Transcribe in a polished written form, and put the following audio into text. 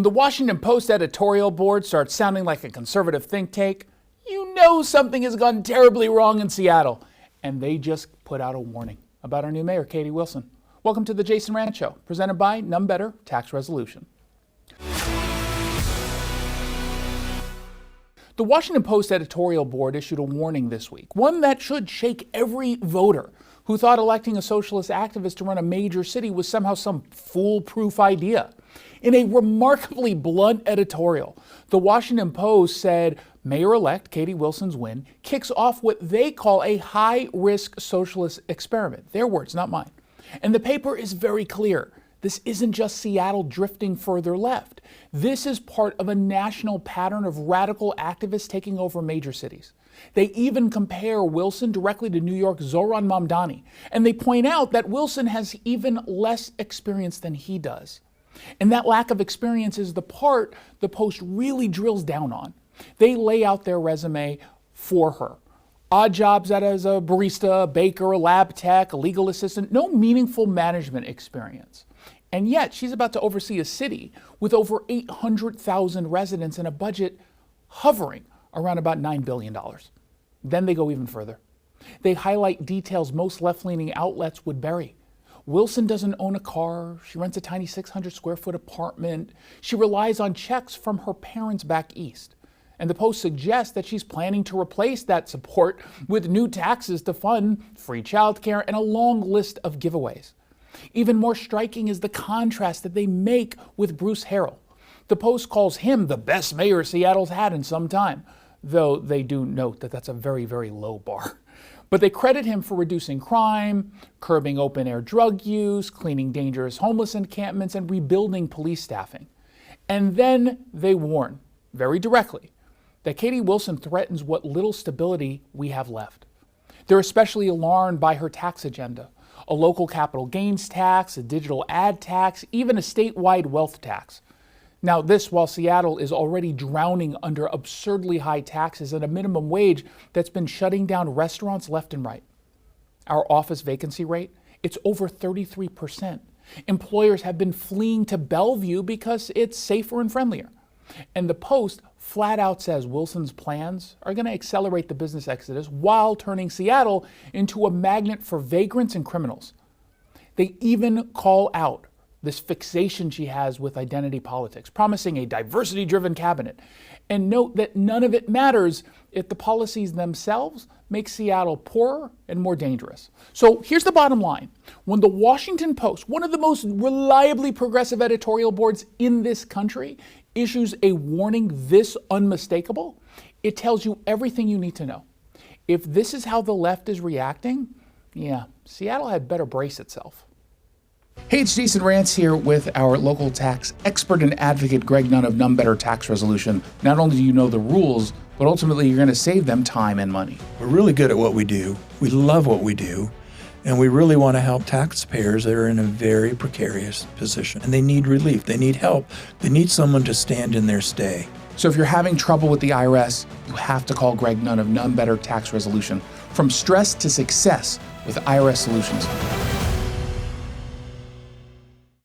the Washington Post editorial board starts sounding like a conservative think tank, you know something has gone terribly wrong in Seattle. And they just put out a warning about our new mayor, Katie Wilson. Welcome to the Jason Rant Show, presented by None Better Tax Resolution. The Washington Post editorial board issued a warning this week, one that should shake every voter who thought electing a socialist activist to run a major city was somehow some foolproof idea. In a remarkably blunt editorial, the Washington Post said Mayor-elect Katie Wilson's win kicks off what they call a high-risk socialist experiment. Their words, not mine. And the paper is very clear. This isn't just Seattle drifting further left. This is part of a national pattern of radical activists taking over major cities. They even compare Wilson directly to New York's Zohran Mamdani, and they point out that Wilson has even less experience than he does. And that lack of experience is the part the Post really drills down on. They lay out their resume for her. Odd jobs as a barista, a baker, a lab tech, a legal assistant, no meaningful management experience. And yet she's about to oversee a city with over 800,000 residents and a budget hovering around about $9 billion. Then they go even further. They highlight details most left-leaning outlets would bury. Wilson doesn't own a car. She rents a tiny 600 square foot apartment. She relies on checks from her parents back east. And the Post suggests that she's planning to replace that support with new taxes to fund free childcare and a long list of giveaways. Even more striking is the contrast that they make with Bruce Harrell. The Post calls him the best mayor Seattle's had in some time, though they do note that that's a very, very low bar. But they credit him for reducing crime, curbing open-air drug use, cleaning dangerous homeless encampments, and rebuilding police staffing. And then they warn, very directly, that Katie Wilson threatens what little stability we have left. They're especially alarmed by her tax agenda, a local capital gains tax, a digital ad tax, even a statewide wealth tax. Now this while Seattle is already drowning under absurdly high taxes and a minimum wage that's been shutting down restaurants left and right. Our office vacancy rate, it's over 33%. Employers have been fleeing to Bellevue because it's safer and friendlier. And the Post flat out says Wilson's plans are going to accelerate the business exodus while turning Seattle into a magnet for vagrants and criminals. They even call out this fixation she has with identity politics, promising a diversity-driven cabinet. And note that none of it matters if the policies themselves make Seattle poorer and more dangerous. So here's the bottom line. When the Washington Post, one of the most reliably progressive editorial boards in this country, issues a warning this unmistakable, it tells you everything you need to know. If this is how the left is reacting, yeah, Seattle had better brace itself. Hey, it's Jason Rants here with our local tax expert and advocate, Greg Nunn of None Better Tax Resolution. Not only do you know the rules, but ultimately you're going to save them time and money. We're really good at what we do. We love what we do. And we really want to help taxpayers that are in a very precarious position. And they need relief. They need help. They need someone to stand in their stay. So if you're having trouble with the IRS, you have to call Greg Nunn of None Better Tax Resolution. From stress to success with IRS Solutions.